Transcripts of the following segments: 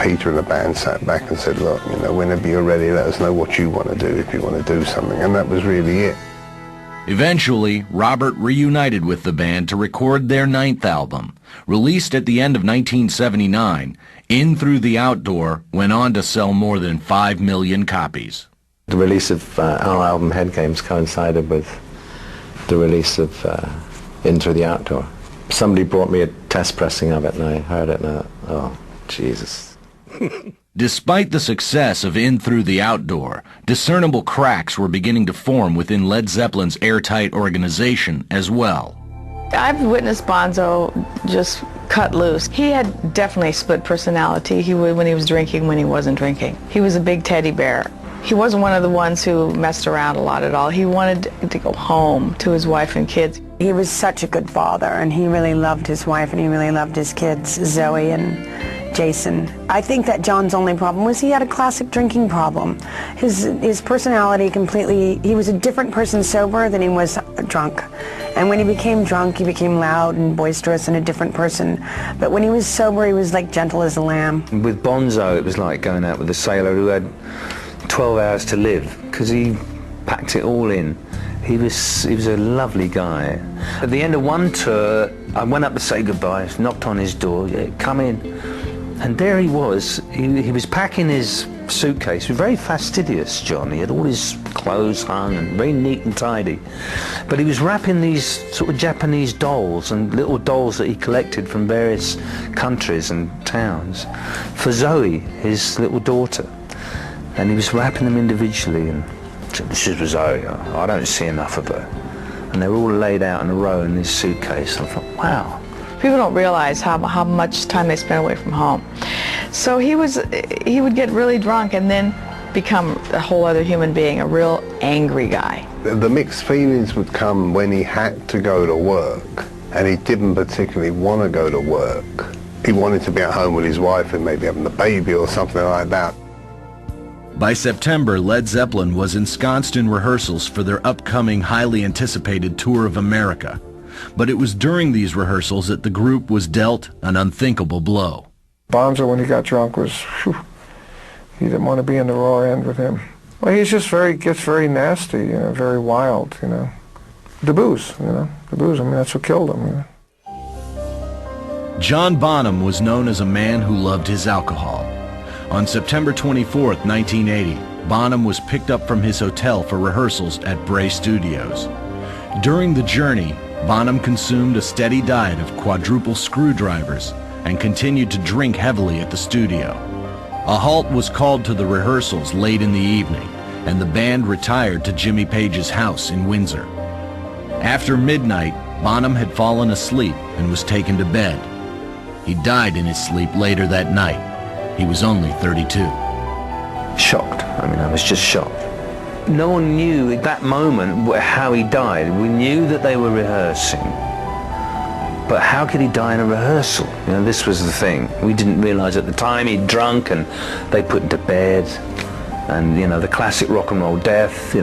Peter and the band sat back and said, look, whenever you're ready, let us know what you want to do if you want to do something. And that was really it. Eventually, Robert reunited with the band to record their 9th album. Released at the end of 1979, In Through the Outdoor went on to sell more than 5 million copies. The release of our album Head Games coincided with the release of In Through the Outdoor. Somebody brought me a test pressing of it and I heard it and I thought, oh, Jesus. Despite the success of In Through the Outdoor, discernible cracks were beginning to form within Led Zeppelin's airtight organization as well. I've witnessed Bonzo just cut loose. He had definitely split personality. He would when he was drinking, when he wasn't drinking. He was a big teddy bear. He wasn't one of the ones who messed around a lot at all. He wanted to go home to his wife and kids. He was such a good father, and he really loved his wife, and he really loved his kids, Zoe and Jason. I think that John's only problem was he had a classic drinking problem. His personality completely, he was a different person sober than he was drunk. And when he became drunk, he became loud and boisterous and a different person. But when he was sober, he was like gentle as a lamb. With Bonzo, it was like going out with a sailor who had 12 hours to live, because he packed it all in. He was a lovely guy. At the end of one tour, I went up to say goodbye, knocked on his door, yeah, come in. And there he was. He was packing his suitcase. He was very fastidious, John. He had all his clothes hung and very neat and tidy. But he was wrapping these sort of Japanese dolls and little dolls that he collected from various countries and towns for Zoe, his little daughter. And he was wrapping them individually and said, this is for Zoe. I don't see enough of her. And they were all laid out in a row in this suitcase. And I thought, wow. People don't realize how much time they spend away from home. So he would get really drunk and then become a whole other human being, a real angry guy. The mixed feelings would come when he had to go to work, and he didn't particularly want to go to work. He wanted to be at home with his wife and maybe having a baby or something like that. By September, Led Zeppelin was ensconced in rehearsals for their upcoming highly anticipated Tour of America. But it was during these rehearsals that the group was dealt an unthinkable blow. Bonzo, when he got drunk, he didn't want to be in the raw end with him. Well, he's just gets very nasty, very wild, The booze, the booze, that's what killed him, John Bonham was known as a man who loved his alcohol. On September 24, 1980, Bonham was picked up from his hotel for rehearsals at Bray Studios. During the journey, Bonham consumed a steady diet of quadruple screwdrivers and continued to drink heavily at the studio. A halt was called to the rehearsals late in the evening, and the band retired to Jimmy Page's house in Windsor. After midnight, Bonham had fallen asleep and was taken to bed. He died in his sleep later that night. He was only 32. Shocked. I was just shocked. No one knew at that moment how he died. We knew that they were rehearsing. But how could he die in a rehearsal? This was the thing. We didn't realize at the time he'd drunk and they put him to bed. And, the classic rock and roll death,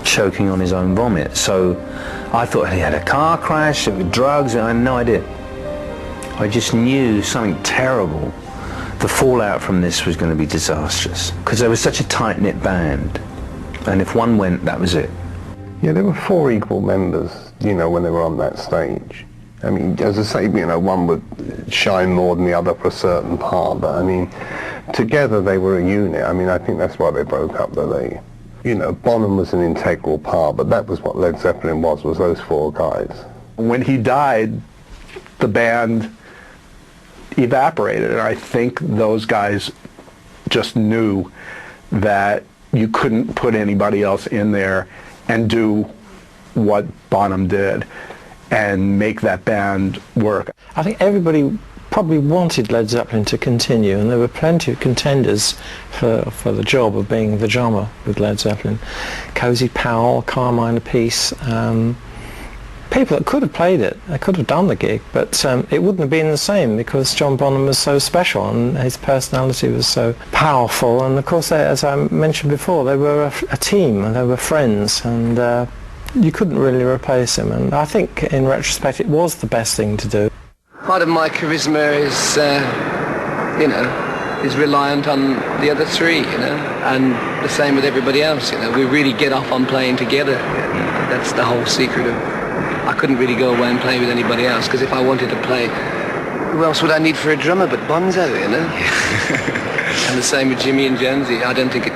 choking on his own vomit. So I thought he had a car crash, drugs, and I had no idea. I just knew something terrible. The fallout from this was going to be disastrous because they were such a tight-knit band, and if one went, that was it. Yeah, there were 4 equal members, when they were on that stage. As I say, one would shine more than the other for a certain part, but together they were a unit. I think that's why they broke up, Bonham was an integral part, but that was what Led Zeppelin was those 4 guys. When he died, the band evaporated, and I think those guys just knew that you couldn't put anybody else in there and do what Bonham did and make that band work. I think everybody probably wanted Led Zeppelin to continue, and there were plenty of contenders for the job of being the drummer with Led Zeppelin. Cozy Powell, Carmine Apiece, people that could have played it, they could have done the gig, but it wouldn't have been the same because John Bonham was so special and his personality was so powerful, and of course, as I mentioned before, they were a team and they were friends, and you couldn't really replace him, and I think in retrospect it was the best thing to do. Part of my charisma is you know, is reliant on the other three, you know, and the same with everybody else, you know. We really get off on playing together. You know? That's the whole secret of... I couldn't really go away and play with anybody else, because if I wanted to play, who else would I need for a drummer but Bonzo, you know? And the same with Jimmy and Jonesy. I don't think it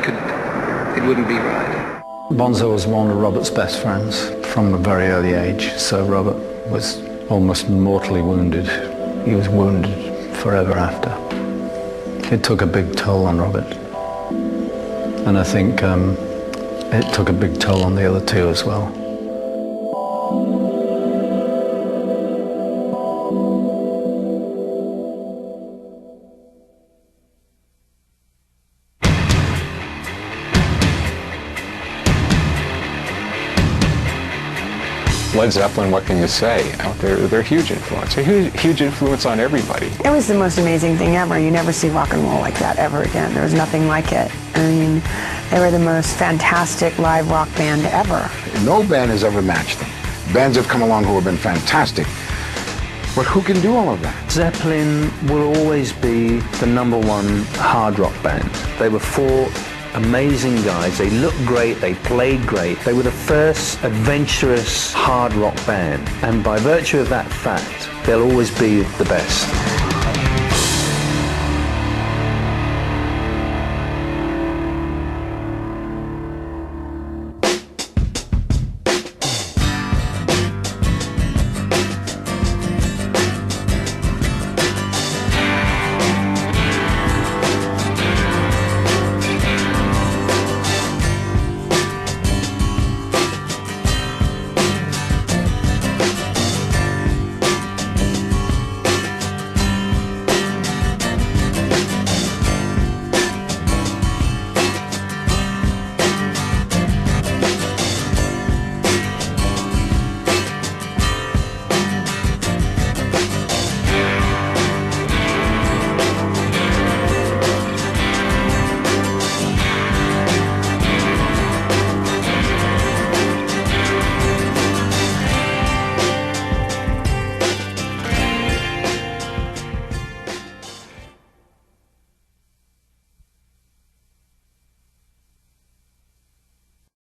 wouldn't be right. Bonzo was one of Robert's best friends from a very early age, so Robert was almost mortally wounded. He was wounded forever after. It took a big toll on Robert, and I think it took a big toll on the other two as well. Led Zeppelin, what can you say? They're a huge influence. A huge influence on everybody. It was the most amazing thing ever. You never see rock and roll like that ever again. There was nothing like it. I mean, they were the most fantastic live rock band ever. No band has ever matched them. Bands have come along who have been fantastic, but who can do all of that? Zeppelin will always be the #1 hard rock band. They were 4 amazing guys. They looked great, they played great. They were the first adventurous hard rock band, and by virtue of that fact, they'll always be the best.